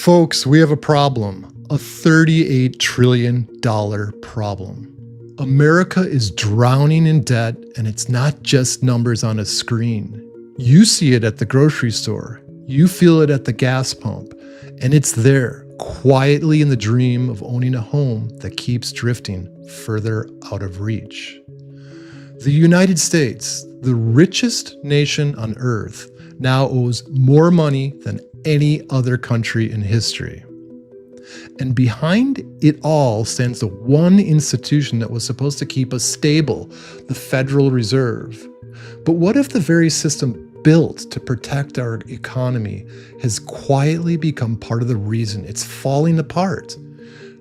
Folks, we have a problem, a $38 trillion problem. America is drowning in debt, and it's not just numbers on a screen. You see it at the grocery store, you feel it at the gas pump, and it's there, quietly in the dream of owning a home that keeps drifting further out of reach. The United States, the richest nation on earth, now owes more money than any other country in history. And behind it all stands the one institution that was supposed to keep us stable, the Federal Reserve. But what if the very system built to protect our economy has quietly become part of the reason it's falling apart?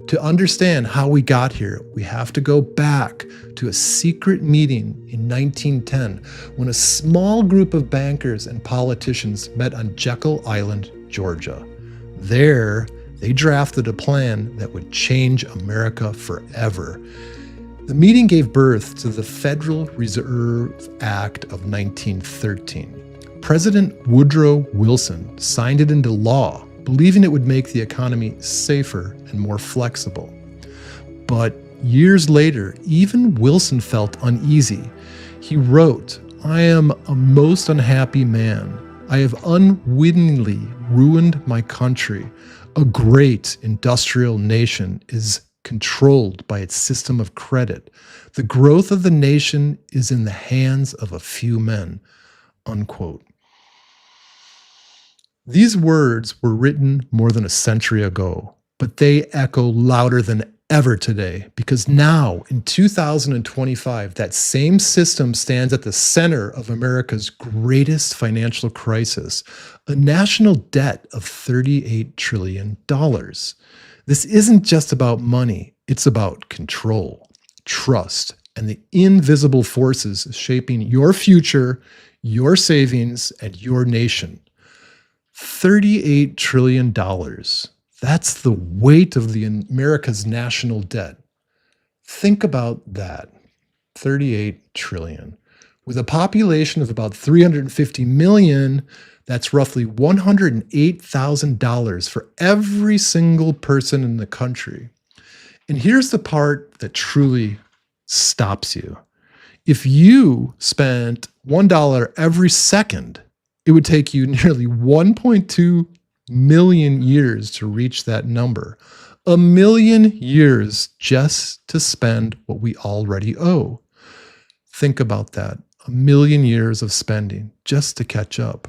To understand how we got here, we have to go back to a secret meeting in 1910 when a small group of bankers and politicians met on Jekyll Island, Georgia. There, they drafted a plan that would change America forever. The meeting gave birth to the Federal Reserve Act of 1913. President Woodrow Wilson signed it into law, believing it would make the economy safer and more flexible. But years later, even Wilson felt uneasy. He wrote, "I am a most unhappy man. I have unwittingly ruined my country. A great industrial nation is controlled by its system of credit. The growth of the nation is in the hands of a few men." Unquote. These words were written more than a century ago, but they echo louder than ever today, because now, in 2025, that same system stands at the center of America's greatest financial crisis, a national debt of $38 trillion. This isn't just about money, it's about control, trust, and the invisible forces shaping your future, your savings, and your nation. $38 trillion. That's the weight of America's national debt. Think about that. 38 trillion. With a population of about 350 million, that's roughly $108,000 for every single person in the country. And here's the part that truly stops you. If you spent $1 every second, it would take you nearly 1.2 million years to reach that number. 1 million years just to spend what we already owe. Think about that. 1 million years of spending just to catch up.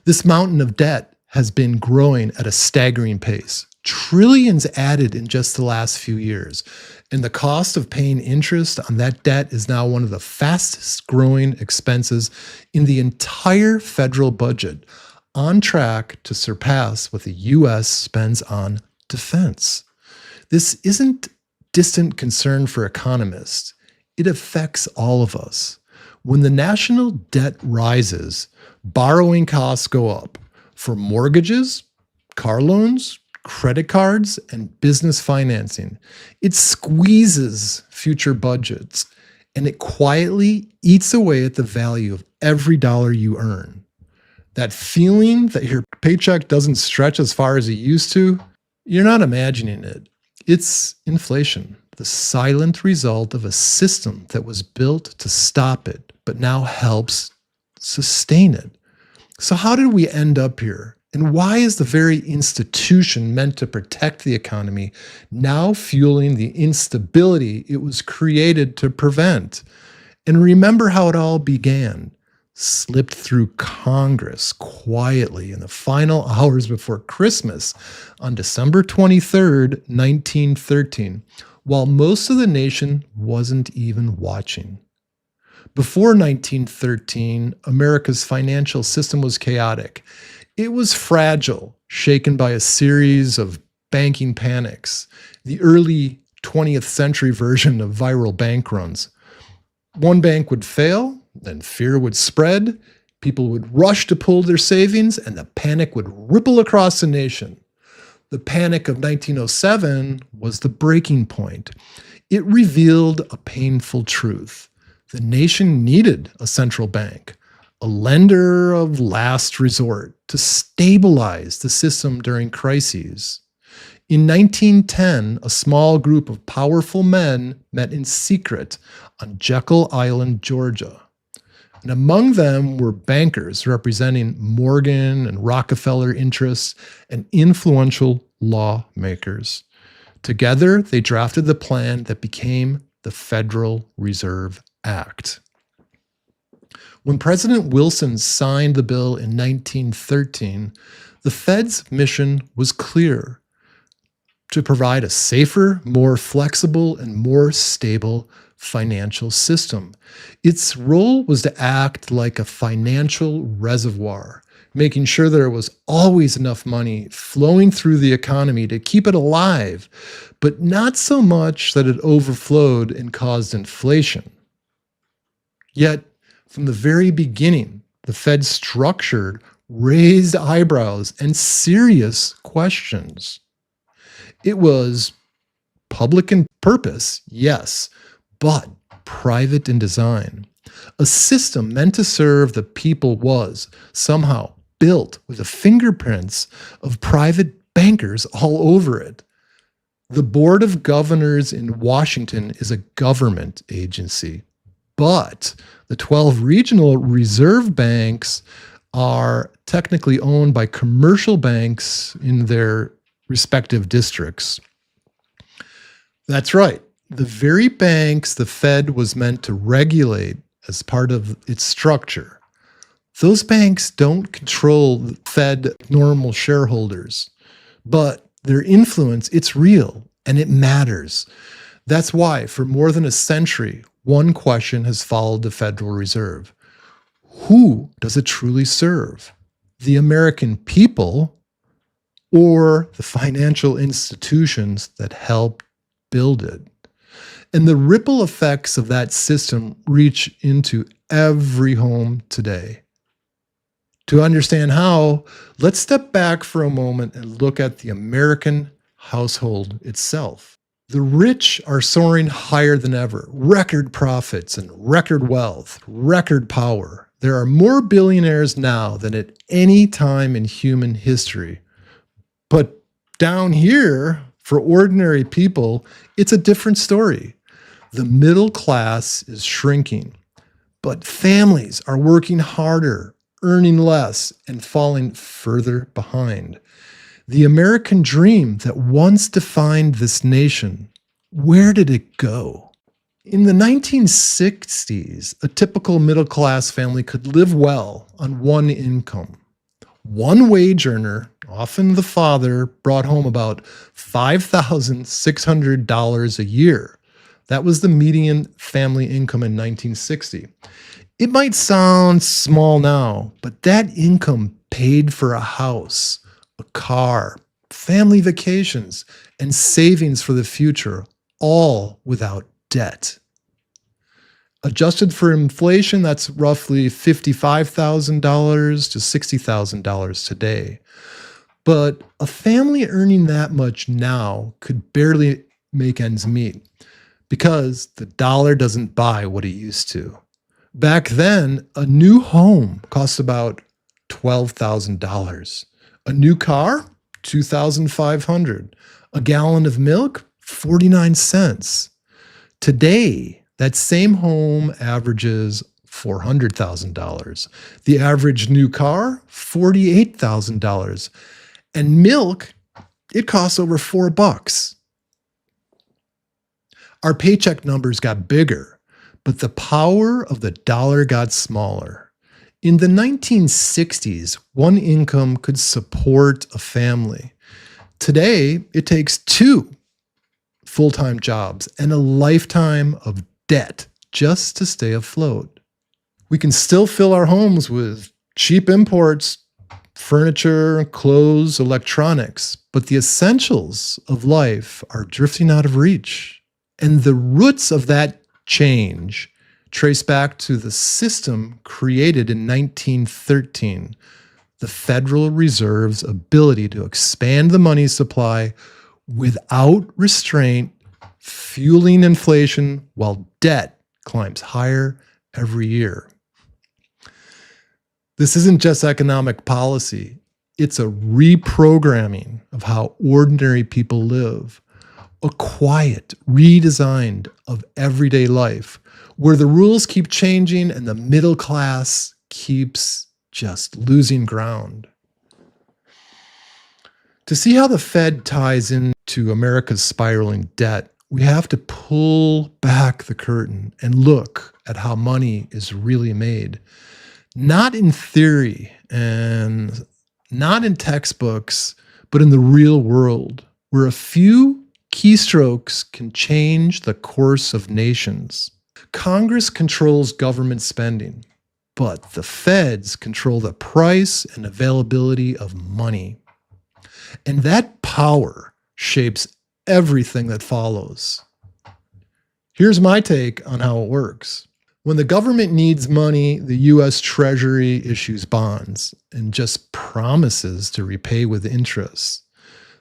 This mountain of debt has been growing at a staggering pace. Trillions added in just the last few years. And the cost of paying interest on that debt is now one of the fastest growing expenses in the entire federal budget, on track to surpass what the U.S. spends on defense. This isn't distant concern for economists. It affects all of us. When the national debt rises, borrowing costs go up for mortgages, car loans, credit cards, and business financing. It squeezes future budgets, and it quietly eats away at the value of every dollar you earn. That feeling that your paycheck doesn't stretch as far as it used to, you're not imagining it. It's inflation, the silent result of a system that was built to stop it, but now helps sustain it. So how did we end up here? And why is the very institution meant to protect the economy now fueling the instability it was created to prevent? And remember how it all began. Slipped through Congress quietly in the final hours before Christmas on December 23rd, 1913, while most of the nation wasn't even watching. Before 1913, America's financial system was chaotic. It was fragile, shaken by a series of banking panics, the early 20th century version of viral bank runs. One bank would fail, then fear would spread, people would rush to pull their savings, and the panic would ripple across the nation. The Panic of 1907 was the breaking point. It revealed a painful truth. The nation needed a central bank, a lender of last resort to stabilize the system during crises. In 1910, a small group of powerful men met in secret on Jekyll Island, Georgia. And among them were bankers representing Morgan and Rockefeller interests and influential lawmakers. Together, they drafted the plan that became the Federal Reserve Act. When President Wilson signed the bill in 1913, the Fed's mission was clear: to provide a safer, more flexible, and more stable financial system. Its role was to act like a financial reservoir, making sure there was always enough money flowing through the economy to keep it alive, but not so much that it overflowed and caused inflation. Yet, from the very beginning, the Fed structured raised eyebrows and serious questions. It was public in purpose, yes, but private in design. A system meant to serve the people was somehow built with the fingerprints of private bankers all over it. The Board of Governors in Washington is a government agency, but the 12 regional reserve banks are technically owned by commercial banks in their respective districts. That's right. The very banks the Fed was meant to regulate as part of its structure. Those banks don't control the Fed normal shareholders, but their influence, it's real and it matters. That's why for more than a century, one question has followed the Federal Reserve. Who does it truly serve? The American people or the financial institutions that helped build it? And the ripple effects of that system reach into every home today. To understand how, let's step back for a moment and look at the American household itself. The rich are soaring higher than ever, record profits and record wealth, record power. There are more billionaires now than at any time in human history. But down here, for ordinary people, it's a different story. The middle class is shrinking, but families are working harder, earning less, and falling further behind. The American dream that once defined this nation, where did it go? In the 1960s, a typical middle-class family could live well on one income. One wage earner, often the father, brought home about $5,600 a year. That was the median family income in 1960. It might sound small now, but that income paid for a house, a car, family vacations, and savings for the future, all without debt. Adjusted for inflation, that's roughly $55,000 to $60,000 today. But a family earning that much now could barely make ends meet because the dollar doesn't buy what it used to. Back then, a new home cost about $12,000. A new car, $2,500. A gallon of milk, 49 cents. Today, that same home averages $400,000. The average new car, $48,000. And milk, it costs over $4. Our paycheck numbers got bigger, but the power of the dollar got smaller. In the 1960s, one income could support a family. Today, it takes two full-time jobs and a lifetime of debt just to stay afloat. We can still fill our homes with cheap imports, furniture, clothes, electronics, but the essentials of life are drifting out of reach. And the roots of that change trace back to the system created in 1913, the Federal Reserve's ability to expand the money supply without restraint, fueling inflation while debt climbs higher every year. This isn't just economic policy. It's a reprogramming of how ordinary people live, a quiet redesign of everyday life where the rules keep changing and the middle class keeps just losing ground. To see how the Fed ties into America's spiraling debt, we have to pull back the curtain and look at how money is really made. Not in theory and not in textbooks, but in the real world, where a few keystrokes can change the course of nations. Congress controls government spending, but the feds control the price and availability of money. And that power shapes everything that follows. Here's my take on how it works. When the government needs money, the U.S. Treasury issues bonds and just promises to repay with interest.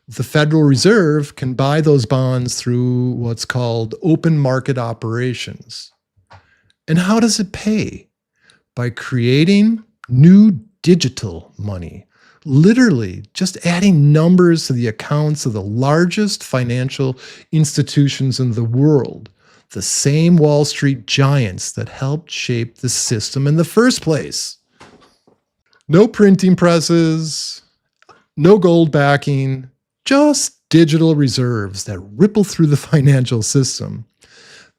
The Federal Reserve can buy those bonds through what's called open market operations. And how does it pay? By creating new digital money. Literally just adding numbers to the accounts of the largest financial institutions in the world, the same Wall Street giants that helped shape the system in the first place. No printing presses, no gold backing, just digital reserves that ripple through the financial system.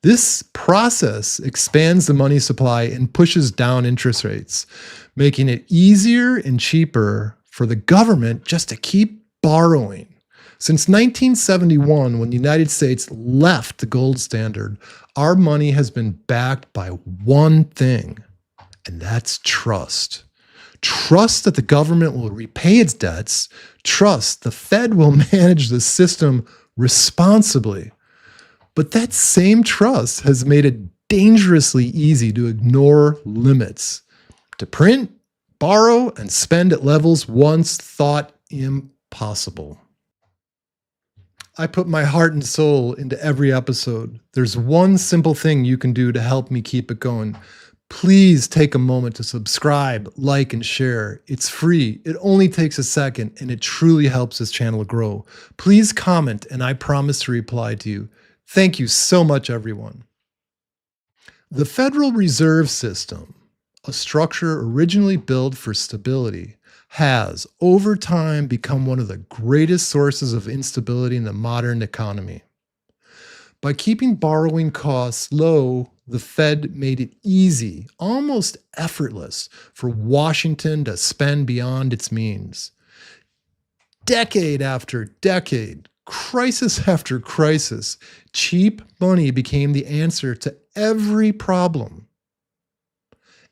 This process expands the money supply and pushes down interest rates, making it easier and cheaper for the government just to keep borrowing. Since 1971, when the United States left the gold standard, our money has been backed by one thing, and that's trust. Trust that the government will repay its debts. Trust the Fed will manage the system responsibly. But that same trust has made it dangerously easy to ignore limits, to print, borrow, and spend at levels once thought impossible. I put my heart and soul into every episode. There's one simple thing you can do to help me keep it going. Please take a moment to subscribe, like, and share. It's free. It only takes a second, and it truly helps this channel grow. Please comment, and I promise to reply to you. Thank you so much, everyone. The Federal Reserve System, a structure originally built for stability, has, over time, become one of the greatest sources of instability in the modern economy. By keeping borrowing costs low, the Fed made it easy, almost effortless, for Washington to spend beyond its means. Decade after decade, crisis after crisis, cheap money became the answer to every problem.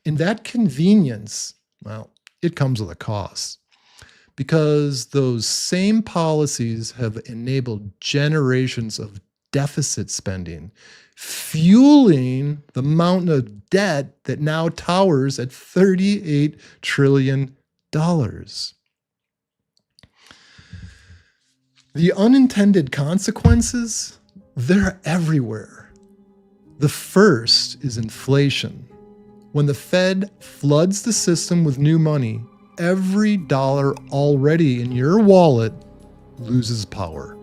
And that convenience, well, it comes with a cost, because those same policies have enabled generations of deficit spending, fueling the mountain of debt that now towers at $38 trillion. The unintended consequences, they're everywhere. The first is inflation. When the Fed floods the system with new money, every dollar already in your wallet loses power.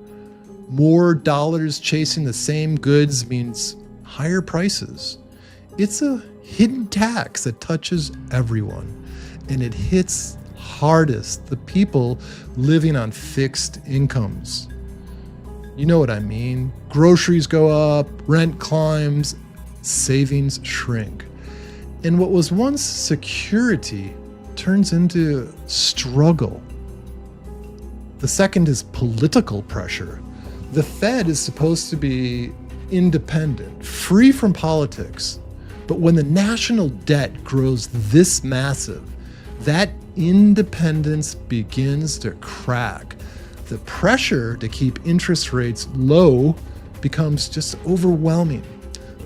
More dollars chasing the same goods means higher prices. It's a hidden tax that touches everyone, and it hits hardest the people living on fixed incomes. You know what I mean. Groceries go up, rent climbs, savings shrink. And what was once security turns into struggle. The second is political pressure. The Fed is supposed to be independent, free from politics. But when the national debt grows this massive, that independence begins to crack. The pressure to keep interest rates low becomes just overwhelming.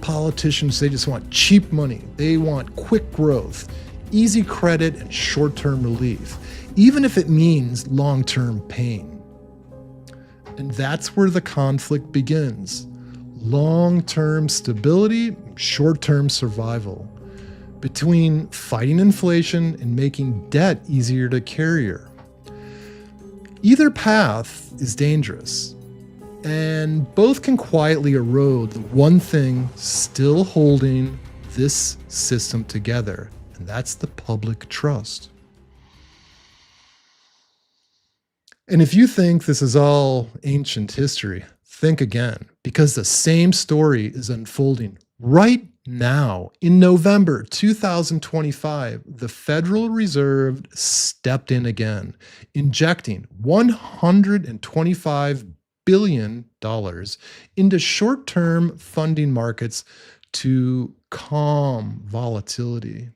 Politicians, they just want cheap money. They want quick growth, easy credit, and short-term relief, even if it means long-term pain. And that's where the conflict begins. Long-term stability, short-term survival. between fighting inflation and making debt easier to carry. Either path is dangerous, and both can quietly erode the one thing still holding this system together, and that's the public trust. And if you think this is all ancient history, think again, because the same story is unfolding right now. In November 2025, the Federal Reserve stepped in again, injecting $125 billion into short-term funding markets to calm volatility.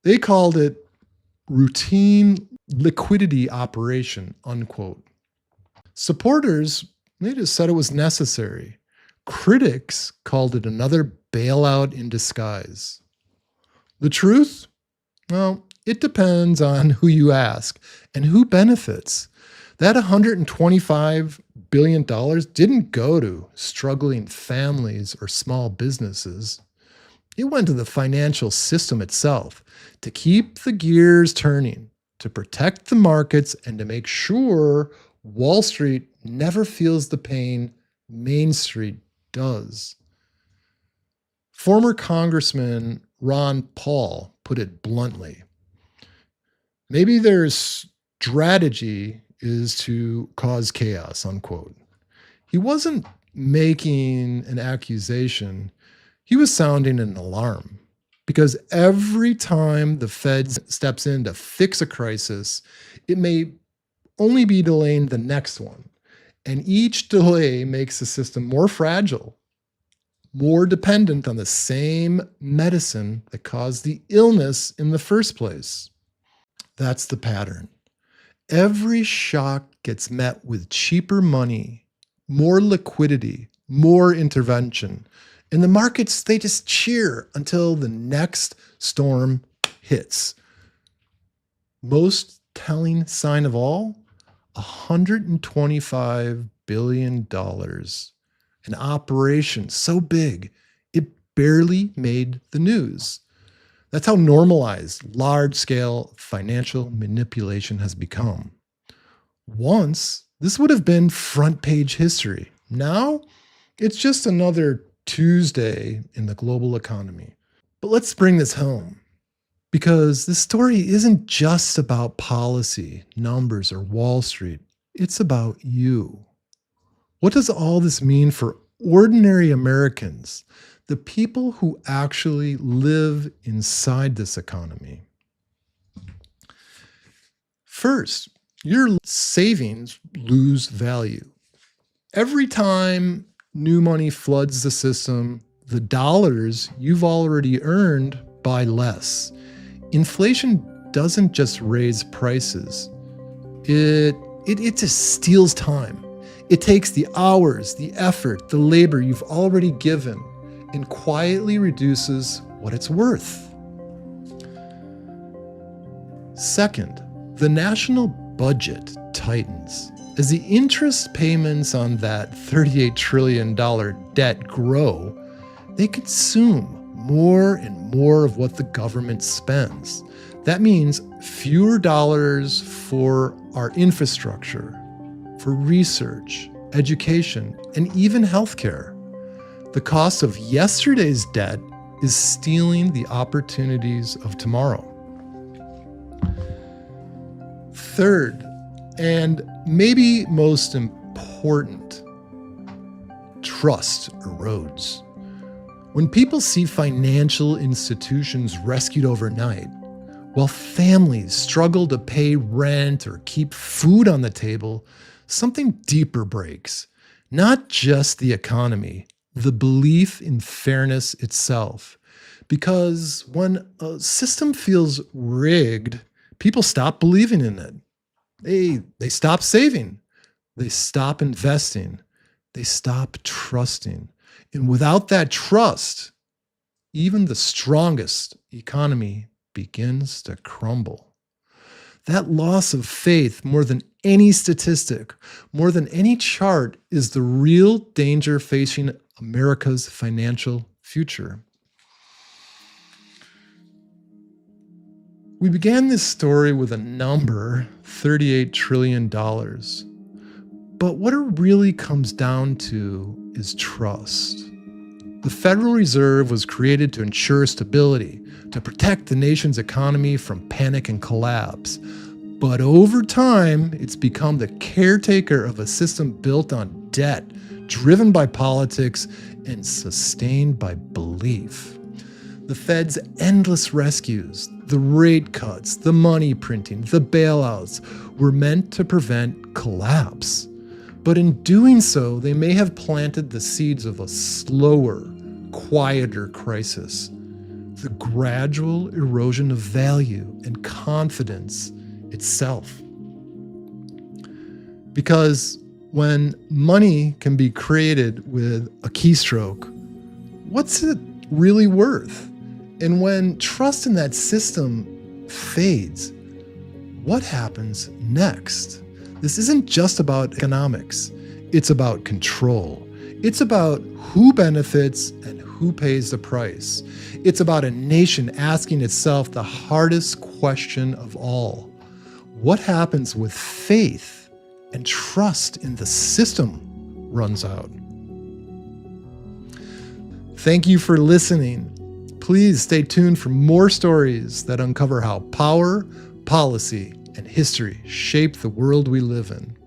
They called it routine liquidity operation, unquote. Supporters, they just said it was necessary. Critics called it another bailout in disguise. The truth? Well, it depends on who you ask and who benefits. That $125 billion didn't go to struggling families or small businesses. It went to the financial system itself to keep the gears turning, to protect the markets, and to make sure Wall Street never feels the pain Main Street does. Former Congressman Ron Paul put it bluntly. Maybe their strategy is to cause chaos, unquote. He wasn't making an accusation. He was sounding an alarm. Because every time the Fed steps in to fix a crisis, it may only be delaying the next one. And each delay makes the system more fragile, more dependent on the same medicine that caused the illness in the first place. That's the pattern. Every shock gets met with cheaper money, more liquidity, more intervention. And the markets, they just cheer until the next storm hits. Most telling sign of all, $125 billion. An operation so big, it barely made the news. That's how normalized large-scale financial manipulation has become. Once, this would have been front-page history. Now, it's just another Tuesday in the global economy. But let's bring this home, because this story isn't just about policy, numbers, or Wall Street. It's about you. What does all this mean for ordinary Americans, the people who actually live inside this economy? First, your savings lose value. Every time new money floods the system, the dollars you've already earned buy less. Inflation doesn't just raise prices. It just steals time. It takes the hours, the effort, the labor you've already given and quietly reduces what it's worth. Second, the national budget tightens. As the interest payments on that $38 trillion debt grow, they consume more and more of what the government spends. That means fewer dollars for our infrastructure, for research, education, and even healthcare. The cost of yesterday's debt is stealing the opportunities of tomorrow. Third, and maybe most important, trust erodes. When people see financial institutions rescued overnight, while families struggle to pay rent or keep food on the table, something deeper breaks. Not just the economy, the belief in fairness itself. Because when a system feels rigged, people stop believing in it. They stop saving. They stop investing. They stop trusting. And without that trust, even the strongest economy begins to crumble. That loss of faith, more than any statistic, more than any chart, is the real danger facing America's financial future. We began this story with a number, $38 trillion. But what it really comes down to is trust. The Federal Reserve was created to ensure stability, to protect the nation's economy from panic and collapse. But over time, it's become the caretaker of a system built on debt, driven by politics, and sustained by belief. The Fed's endless rescues, the rate cuts, the money printing, the bailouts were meant to prevent collapse. But in doing so, they may have planted the seeds of a slower, quieter crisis. The gradual erosion of value and confidence itself. Because when money can be created with a keystroke, what's it really worth? And when trust in that system fades, what happens next? This isn't just about economics. It's about control. It's about who benefits and who pays the price. It's about a nation asking itself the hardest question of all. What happens with faith and trust in the system runs out? Thank you for listening. Please stay tuned for more stories that uncover how power, policy, and history shape the world we live in.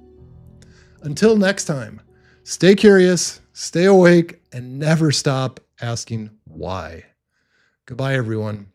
Until next time, stay curious, stay awake, and never stop asking why. Goodbye, everyone.